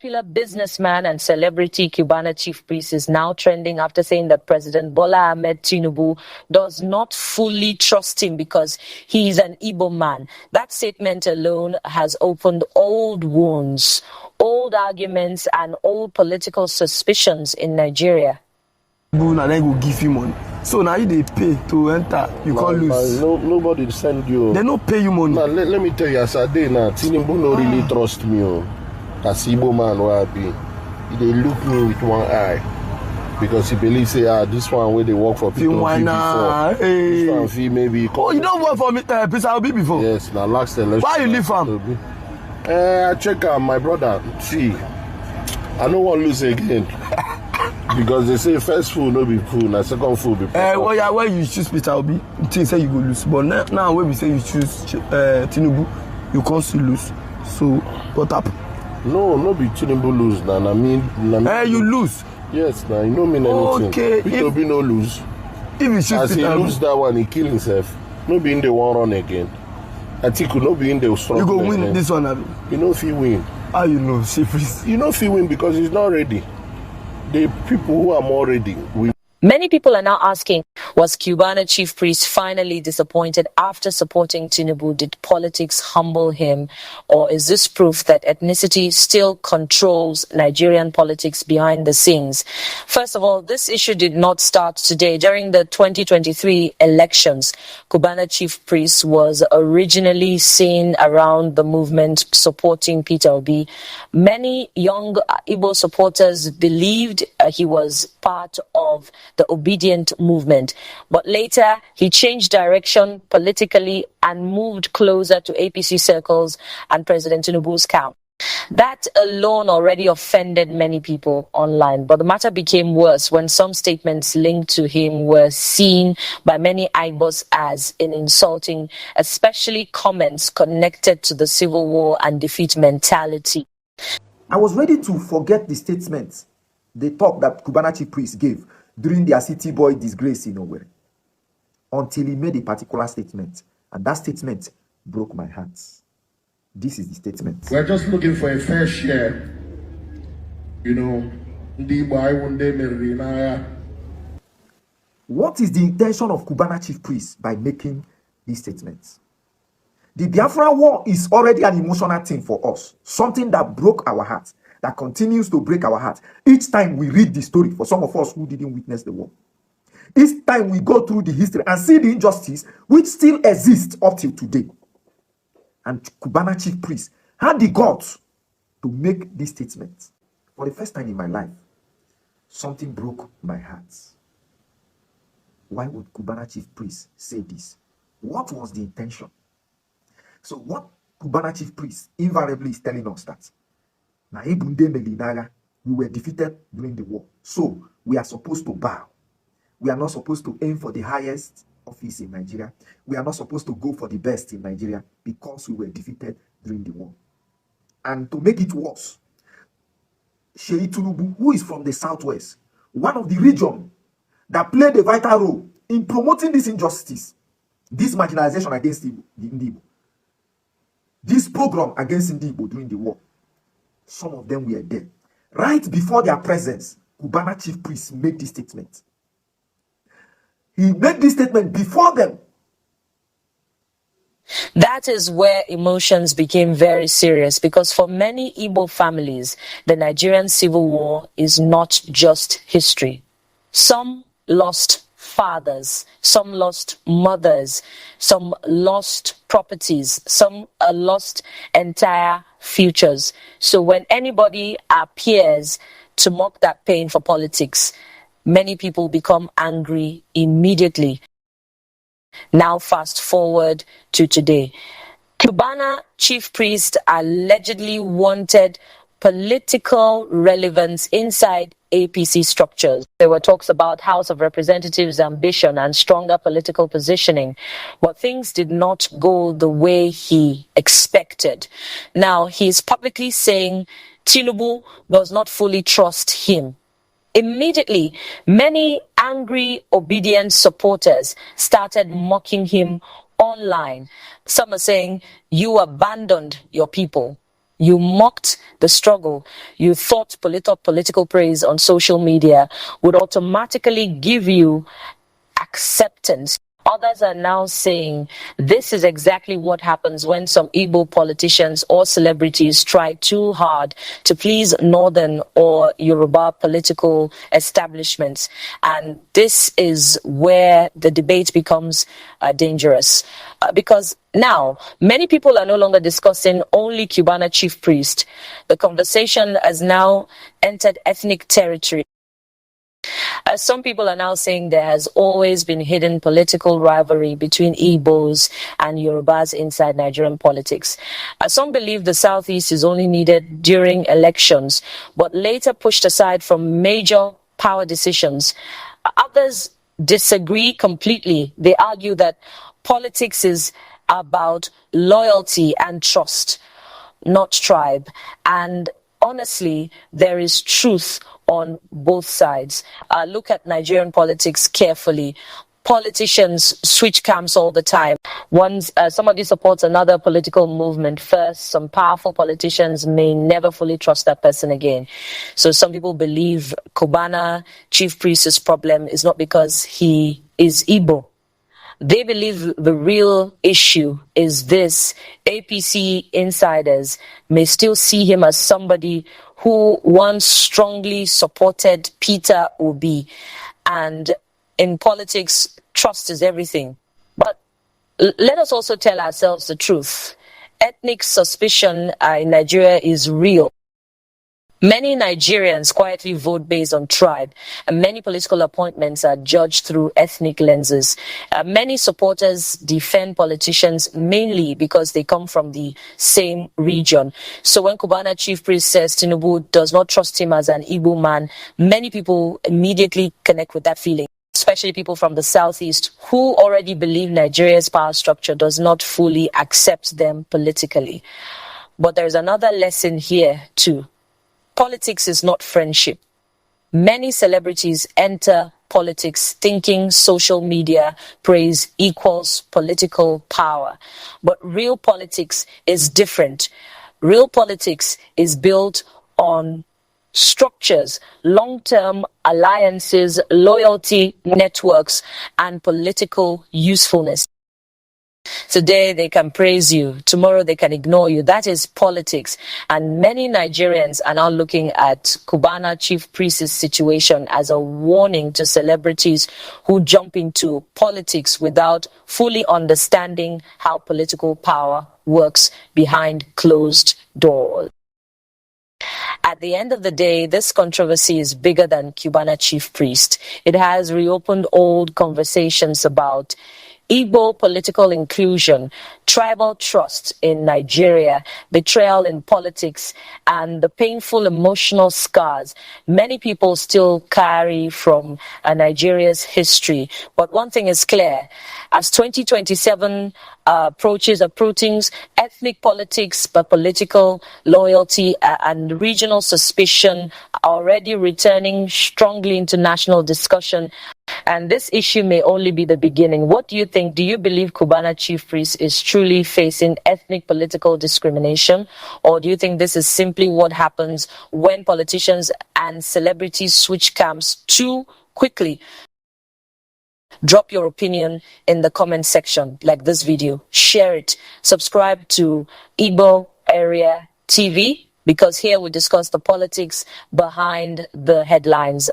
popular businessman and celebrity Cubana Chief Priest is now trending after saying that President Bola Ahmed Tinubu does not fully trust him because he is an Igbo man. That statement alone has opened old wounds, old arguments, and old political suspicions in Nigeria. And then go give you money. So now you they pay to enter, you can't lose. Nobody send you. They don't pay you money. Now, let me tell you, as I did now, Tinubu no really trust me. As Igbo man, where I be, they look me with one eye because he believes this one where they work for people before. Hey. This one fee maybe. Oh, you don't work for me, I'll be before. Yes, now last election. Why you leave from? I check out my brother. See, I don't want to lose again. Because they say first food no be food, now second food be food. Well, yeah, when you choose Peter Obi, you think say you go lose. But now when we say you choose Tinubu, you can't still lose. So what up? No be Tinubu lose now. I mean, you lose. Yes, now you don't mean anything. Okay. Peter Obi no lose. If you choose as Peter he lose that one, he kill himself. No be in the one run again. I think you no be in the strong. You go win again. This one, Abi. You know if he win. How you know, Chief Priest? You know if he win because he's not ready. The people who are more ready will. Many people are now asking, was Cubana Chief Priest finally disappointed after supporting Tinubu? Did politics humble him? Or is this proof that ethnicity still controls Nigerian politics behind the scenes? First of all, this issue did not start today. During the 2023 elections, Cubana Chief Priest was originally seen around the movement supporting Peter Obi. Many young Igbo supporters believed he was part of the Obidient movement. But later, he changed direction politically and moved closer to APC circles and President Tinubu's camp. That alone already offended many people online. But the matter became worse when some statements linked to him were seen by many Igbos as insulting, especially comments connected to the civil war and defeat mentality. I was ready to forget the statements, the talk that Cubana Chief Priest gave during their city boy disgrace in Owerri, until he made a particular statement, and that statement broke my heart. This is the statement. We're just looking for a fair share. What is the intention of Cubana Chief Priest by making these statements? The Biafra war is already an emotional thing for us, something that broke our hearts, that continues to break our hearts each time we read the story, for some of us who didn't witness the war. Each time we go through the history and see the injustice which still exists up till today. And Cubana Chief Priest had the guts to make this statement. For the first time in my life, something broke my heart. Why would Cubana Chief Priest say this? What was the intention? So what Cubana Chief Priest invariably is telling us that we were defeated during the war. So we are supposed to bow. We are not supposed to aim for the highest office in Nigeria. We are not supposed to go for the best in Nigeria because we were defeated during the war. And to make it worse, Sheyi Tinubu, who is from the southwest, one of the regions that played a vital role in promoting this injustice, this marginalization against the Igbo, this program against the Igbo during the war, some of them were there. Right before their presence, Cubana Chief Priest made this statement. He made this statement before them. That is where emotions became very serious, because for many Igbo families, the Nigerian civil war is not just history. Some lost fathers, some lost mothers, some lost properties, some lost entire futures. So when anybody appears to mock that pain for politics, many people become angry immediately. Now fast forward to today. Cubana Chief Priest allegedly wanted political relevance inside APC structures. There were talks about House of Representatives ambition and stronger political positioning, but things did not go the way he expected. Now he's publicly saying Tinubu does not fully trust him. Immediately, many angry Obidient supporters started mocking him online. Some are saying, you abandoned your people. You mocked the struggle. You thought political praise on social media would automatically give you acceptance. Others are now saying this is exactly what happens when some Igbo politicians or celebrities try too hard to please Northern or Yoruba political establishments. And this is where the debate becomes dangerous. Because now, many people are no longer discussing only Cubana Chief Priest. The conversation has now entered ethnic territory. Some people are now saying there has always been hidden political rivalry between Igbos and Yorubas inside Nigerian politics. Some believe the Southeast is only needed during elections, but later pushed aside from major power decisions. Others disagree completely. They argue that politics is about loyalty and trust, not tribe. And honestly, there is truth on both sides. Look at Nigerian politics carefully. Politicians switch camps all the time. Somebody supports another political movement first. Some powerful politicians may never fully trust that person again. So some people believe Cubana Chief Priest's problem is not because he is Igbo. They believe the real issue is this: APC insiders may still see him as somebody who once strongly supported Peter Obi. And in politics, trust is everything. But let us also tell ourselves the truth. Ethnic suspicion in Nigeria is real. Many Nigerians quietly vote based on tribe, and many political appointments are judged through ethnic lenses. Many supporters defend politicians mainly because they come from the same region. So when Cubana Chief Priest says Tinubu does not trust him as an Igbo man, many people immediately connect with that feeling, especially people from the Southeast who already believe Nigeria's power structure does not fully accept them politically. But there's another lesson here too. Politics is not friendship. Many celebrities enter politics thinking social media praise equals political power. But real politics is different. Real politics is built on structures, long-term alliances, loyalty networks, and political usefulness. Today they can praise you, tomorrow they can ignore you. That is politics. And many Nigerians are now looking at Cubana Chief Priest's situation as a warning to celebrities who jump into politics without fully understanding how political power works behind closed doors. At the end of the day, this controversy is bigger than Cubana Chief Priest. It has reopened old conversations about Igbo political inclusion, tribal trust in Nigeria, betrayal in politics, and the painful emotional scars many people still carry from Nigeria's history. But one thing is clear: as 2027 approaches, ethnic politics, but political loyalty and regional suspicion are already returning strongly into national discussion. And this issue may only be the beginning. What do you think? Do you believe Cubana Chief Priest is truly facing ethnic political discrimination? Or do you think this is simply what happens when politicians and celebrities switch camps too quickly? Drop your opinion in the comment section, like this video. Share it. Subscribe to IGBO AREA TV, because here we discuss the politics behind the headlines.